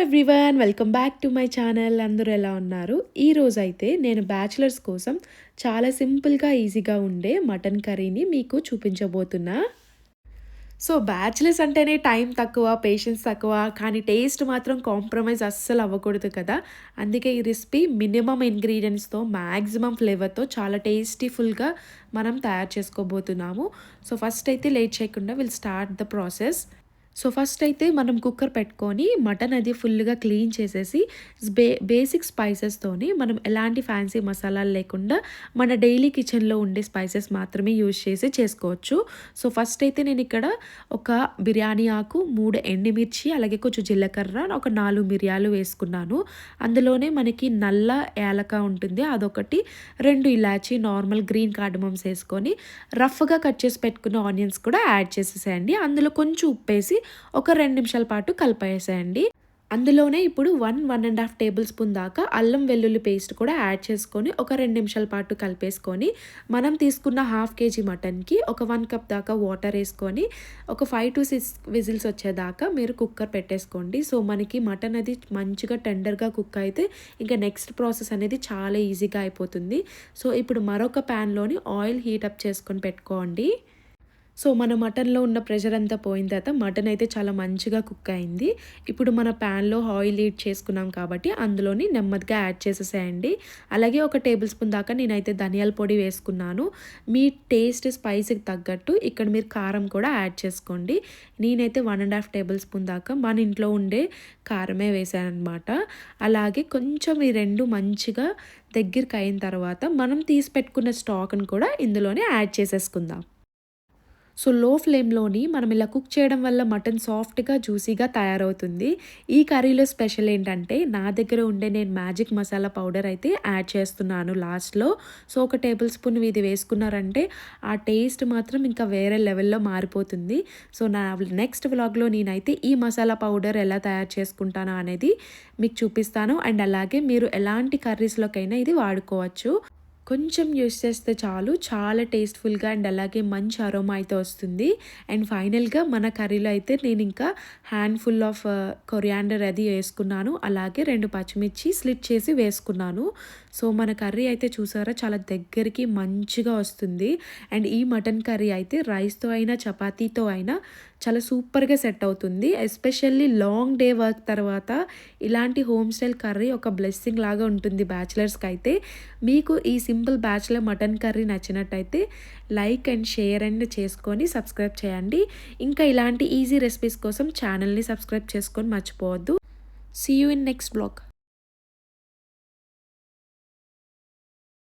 Everyone, welcome back to my channel. అందరూ ఎలా ఉన్నారు? ఈరోజైతే నేను బ్యాచిలర్స్ కోసం చాలా సింపుల్గా ఈజీగా ఉండే మటన్ కర్రీని మీకు చూపించబోతున్నా. సో బ్యాచిలర్స్ అంటేనే టైం తక్కువ, పేషెన్స్ తక్కువ, కానీ టేస్ట్ మాత్రం కాంప్రమైజ్ అస్సలు అవ్వకూడదు కదా. అందుకే ఈ రెసిపీ మినిమం ఇంగ్రీడియంట్స్తో మ్యాక్సిమం ఫ్లేవర్తో చాలా టేస్టీఫుల్గా మనం తయారు చేసుకోబోతున్నాము. సో ఫస్ట్ అయితే లేట్ చేయకుండా will start the process. So first అయితే మనం కుక్కర్ పెట్టుకొని మటన్ అది ఫుల్గా క్లీన్ చేసేసి బేసిక్ స్పైసెస్తోని మనం ఎలాంటి ఫ్యాన్సీ మసాలాలు లేకుండా మన డైలీ కిచెన్లో ఉండే స్పైసెస్ మాత్రమే యూజ్ చేసి చేసుకోవచ్చు. సో ఫస్ట్ అయితే నేను ఇక్కడ ఒక బిర్యానీ ఆకు, 3 ఎండుమిర్చి, అలాగే కొంచెం జీలకర్ర, ఒక 4 మిరియాలు వేసుకున్నాను. అందులోనే మనకి నల్ల యాలక ఉంటుంది అదొకటి, 2 ఇలాచి, నార్మల్ గ్రీన్ కార్డమమ్స్ వేసుకొని రఫ్గా కట్ చేసి పెట్టుకున్న ఆనియన్స్ కూడా యాడ్ చేసేసేయండి. అందులో కొంచెం ఉప్పేసి ఒక 2 నిమిషాల పాటు కలిపేసేయండి. అందులోనే ఇప్పుడు 1.5 టేబుల్ స్పూన్ దాకా అల్లం వెల్లుల్లి పేస్ట్ కూడా యాడ్ చేసుకొని ఒక 2 నిమిషాల పాటు కలిపేసుకొని మనం తీసుకున్న హాఫ్ కేజీ మటన్కి ఒక 1 కప్ దాకా వాటర్ వేసుకొని ఒక 5 to 6 విజిల్స్ వచ్చేదాకా మీరు కుక్కర్ పెట్టేసుకోండి. సో మనకి మటన్ అది మంచిగా టెండర్గా కుక్ అయితే ఇంకా నెక్స్ట్ ప్రాసెస్ అనేది చాలా ఈజీగా అయిపోతుంది. సో ఇప్పుడు మరొక ప్యాన్లోని ఆయిల్ హీటప్ చేసుకొని పెట్టుకోండి. సో మన మటన్లో ఉన్న ప్రెషర్ అంతా పోయిన తర్వాత మటన్ అయితే చాలా మంచిగా కుక్ అయింది. ఇప్పుడు మన ప్యాన్లో ఆయిల్ హీట్ చేసుకున్నాం కాబట్టి అందులోని నెమ్మదిగా యాడ్ చేసేసేయండి. అలాగే ఒక టేబుల్ స్పూన్ దాకా నేనైతే ధనియాల పొడి వేసుకున్నాను. మీ టేస్ట్ స్పైస్కి తగ్గట్టు ఇక్కడ మీరు కారం కూడా యాడ్ చేసుకోండి. నేనైతే 1.5 టేబుల్ స్పూన్ దాకా మన ఇంట్లో ఉండే కారమే వేసాను అనమాట. అలాగే కొంచెం ఈ రెండు మంచిగా దగ్గరికి అయిన తర్వాత మనం తీసి పెట్టుకున్న స్టాక్ని కూడా ఇందులోనే యాడ్ చేసేసుకుందాం. సో లో ఫ్లేమ్లోని మనం ఇలా కుక్ చేయడం వల్ల మటన్ సాఫ్ట్గా, జ్యూసీగా తయారవుతుంది. ఈ కర్రీలో స్పెషల్ ఏంటంటే నా దగ్గర ఉండే నేను మ్యాజిక్ మసాలా పౌడర్ అయితే యాడ్ చేస్తున్నాను లాస్ట్లో. సో ఒక టేబుల్ స్పూన్ ఇది వేసుకున్నారంటే ఆ టేస్ట్ మాత్రం ఇంకా వేరే లెవెల్లో మారిపోతుంది. సో నా నెక్స్ట్ వ్లాగ్లో నేనైతే ఈ మసాలా పౌడర్ ఎలా తయారు చేసుకుంటానో అనేది మీకు చూపిస్తాను. అండ్ అలాగే మీరు ఎలాంటి కర్రీస్లోకైనా ఇది వాడుకోవచ్చు. కొంచెం యూస్ చేస్తే చాలు, చాలా టేస్ట్ఫుల్గా అండ్ అలాగే మంచి అరోమా అయితే వస్తుంది. అండ్ ఫైనల్గా మన కర్రీలో అయితే నేను ఇంకా హ్యాండ్ఫుల్ ఆఫ్ కొరియాండర్ అది వేసుకున్నాను. అలాగే 2 పచ్చిమిర్చి స్లిట్ చేసి వేసుకున్నాను. సో మన కర్రీ అయితే చూసారా చాలా దగ్గరికి మంచిగా వస్తుంది. అండ్ ఈ మటన్ కర్రీ అయితే రైస్తో అయినా చపాతీతో అయినా చాలా సూపర్గా సెట్ అవుతుంది. ఎస్పెషల్లీ లాంగ్ డే వర్క్ తర్వాత ఇలాంటి హోమ్ స్టైల్ కర్రీ ఒక బ్లెస్సింగ్ లాగా ఉంటుంది బ్యాచిలర్స్కి అయితే. మీకు ఈ సింపుల్ బ్యాచిలర్ మటన్ కర్రీ నచ్చినట్టయితే లైక్ అండ్ షేర్ అండ్ చేసుకొని సబ్స్క్రైబ్ చేయండి. ఇంకా ఇలాంటి ఈజీ రెసిపీస్ కోసం ఛానల్ని సబ్స్క్రైబ్ చేసుకొని మర్చిపోవద్దు. See you in next blog.